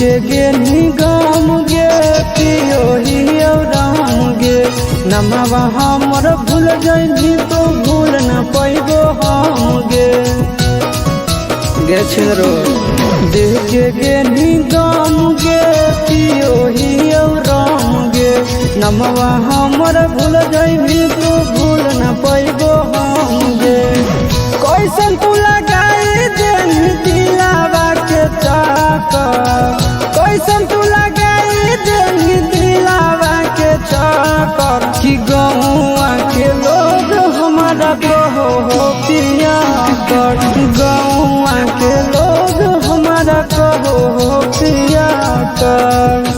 के गेनी गम गे पियो ही राम गे नमवा हमर भूल जाइनी तो भूल न पैबो हम गे गे छिरो देह के गेनी गम गे पियो ही राम गे नमवा हमर भूल जाइनी तो भूल न पैबो हम गे कैसन तू लगाई देनी दिलावा के चाकर कैसन तू लगाई देनी दिलावा के चाकर कि गौआ के लोग हमारा कहो हो पिया कर गौआ के लोग हमारा कहो हो पिया कर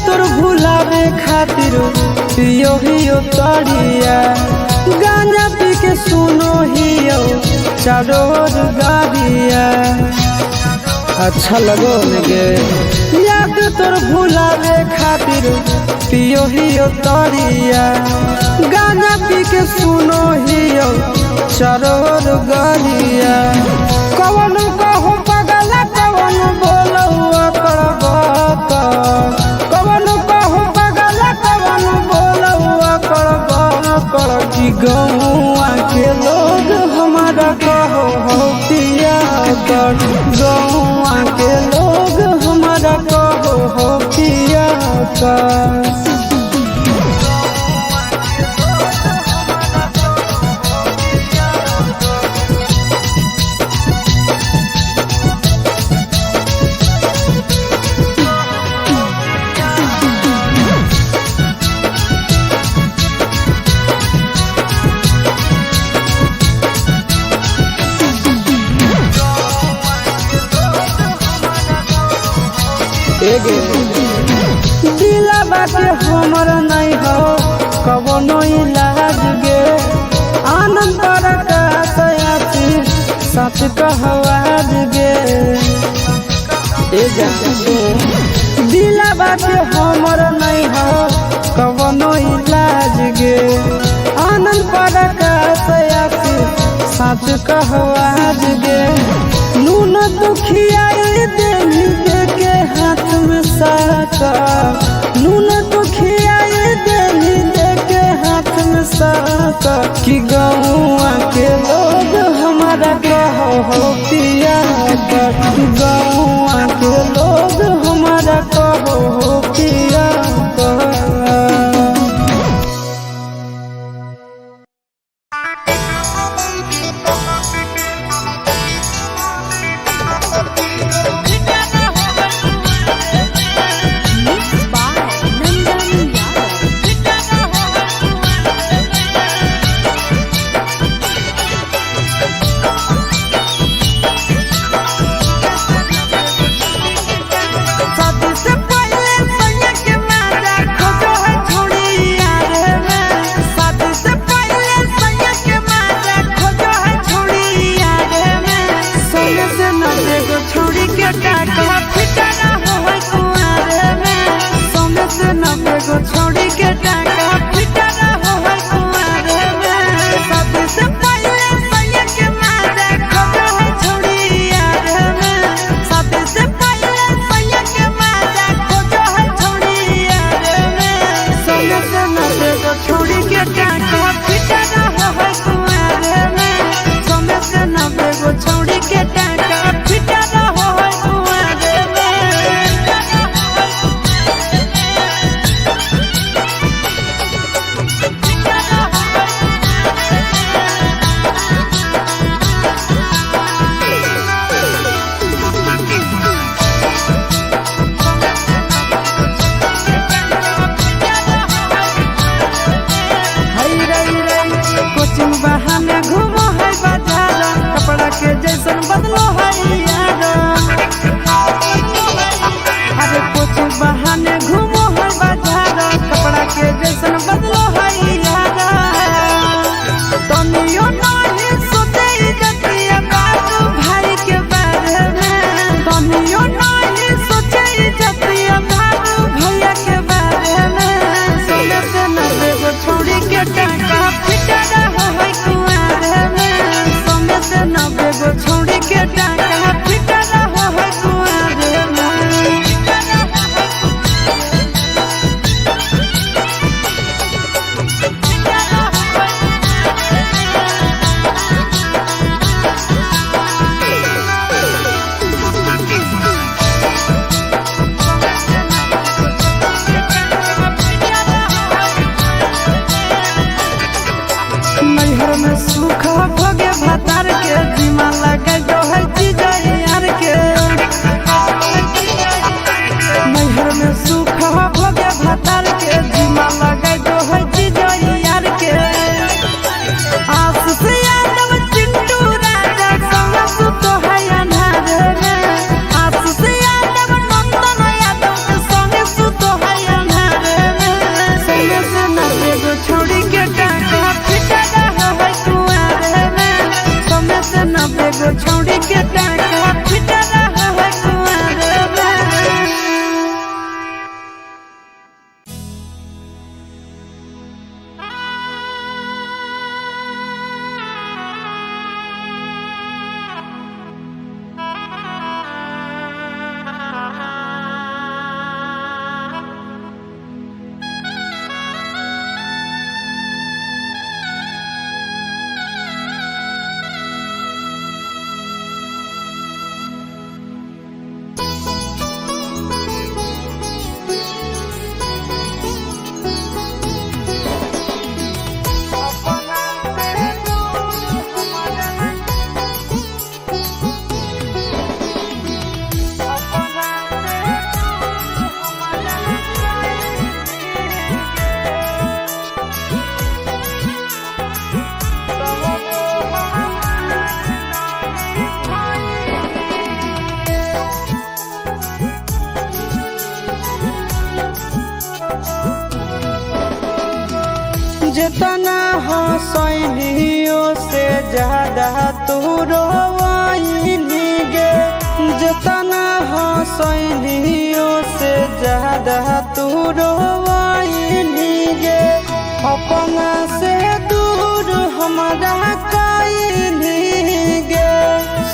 तोर भुलावे खातिर पियो हियो तड़िया गांजा पी के सुनो हियो चारो गाड़िया अच्छा लगो लगे याद तोर भुलावे खातिर पियो हियो तड़िया गांजा पी के सुनो हियो चारो गाड़िया कवन कहो पगला कवन बोलो कि गौआ के लोग हमारा कहो हो पिया कर गौआ के लोग हमारा कहो हो पिया कर दिलावा के हमर नहीं हो कवनो इलाज गे आनंद का सयाती सच कहवाज गे दिलावा के हमर नहीं हो कवनो इलाज गे आनंद का सयाती सच कहवाज गे नून दुखिया देनी के हाथ में साका नून दुखिया देनी के हाथ में साका कि गौआ के लोग हमारा कहो हो पिया कर गौआ के लोग हमारा कहो हो पिया कर जिमा लगे जो है जीजा यार के नैहर में सुख भोगे भतार के जिमा लगे जो है जीजा यार के आशीष यादव चिंटू राजा संग सुत है अन्हार में आशीष यादव नंदन यादव के संग सुत है अन्हार में समय से न एगो छोड़ी के टांगा फिटा है कुआर में समय से न एगो छोड़ी के टांगा फिटा है कुआर में। जितना हंसैलियो से ज्यादा तू रोवाइनी गे जितना हंसैलियो से ज्यादा तू रोवाइनी गे अपना से दूर हमारा कइनी गे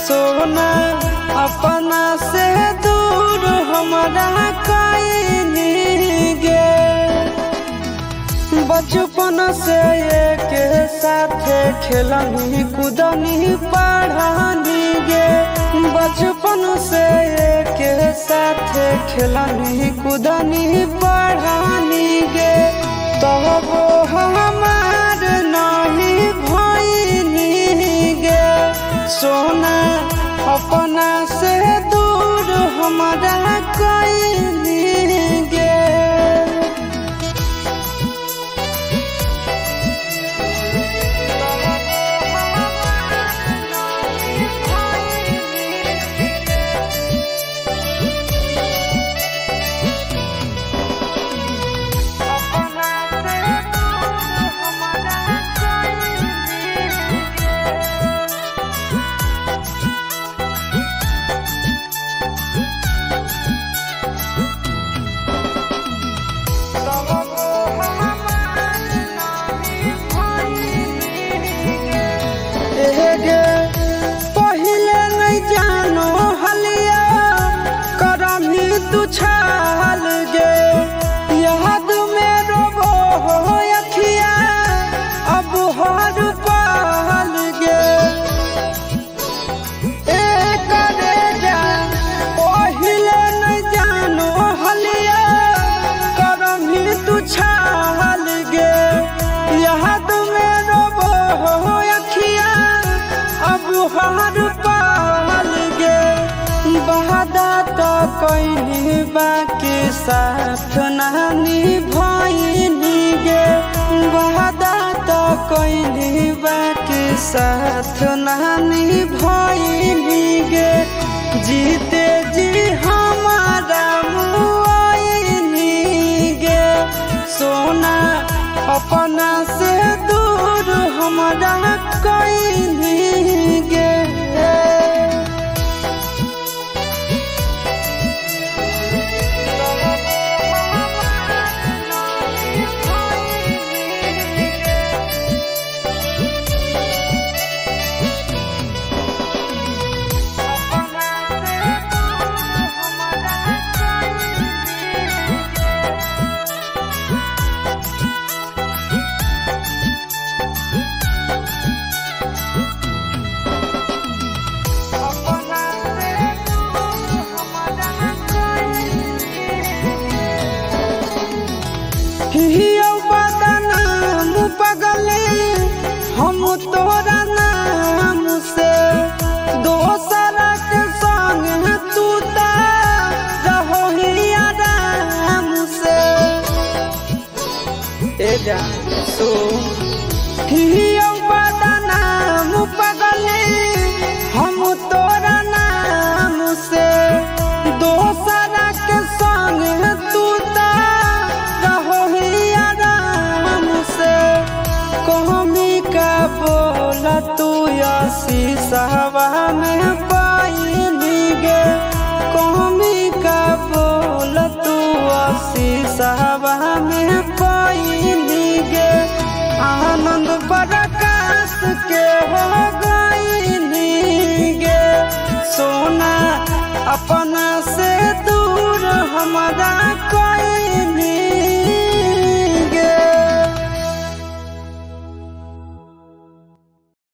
सोना अपना से दूर हमारा कइनी गे बचपन से एक साथ खेलनी कूदनी पढ़ानी गे बचपन से एक साथ खेलनी कूदनी पढ़ानी गे तब हमार नहीं भइनी गे सोना अपना से दूर हमारा कइनी गे। पहिले नहीं जानो हलिया करमी तू छाल गे याद में रोबो हो अखिया अब हर पाल गे करे जा पहिले नहीं जानो हलिया करमी तू छाल गे याद में रोबो हो अखिया अब हर पाल गे बहादा तो कोई बाकी साथ नानी भइनी गे बहादा तो कोई बाकी साथ नानी भइनी गे जीते जी हमारा मुआइनी गे सोना अपना से दूर हमारा कइनी गे। पगले हम तोरा नाम से दोसर के संग तू रहो ही आराम से सो हियो बदनाम पगले हम तोरा नाम से दोसर के संग तू रहो ही आराम से कमी का बोला तू शीशवा में पानी गे कमी का बोला तू शीशवा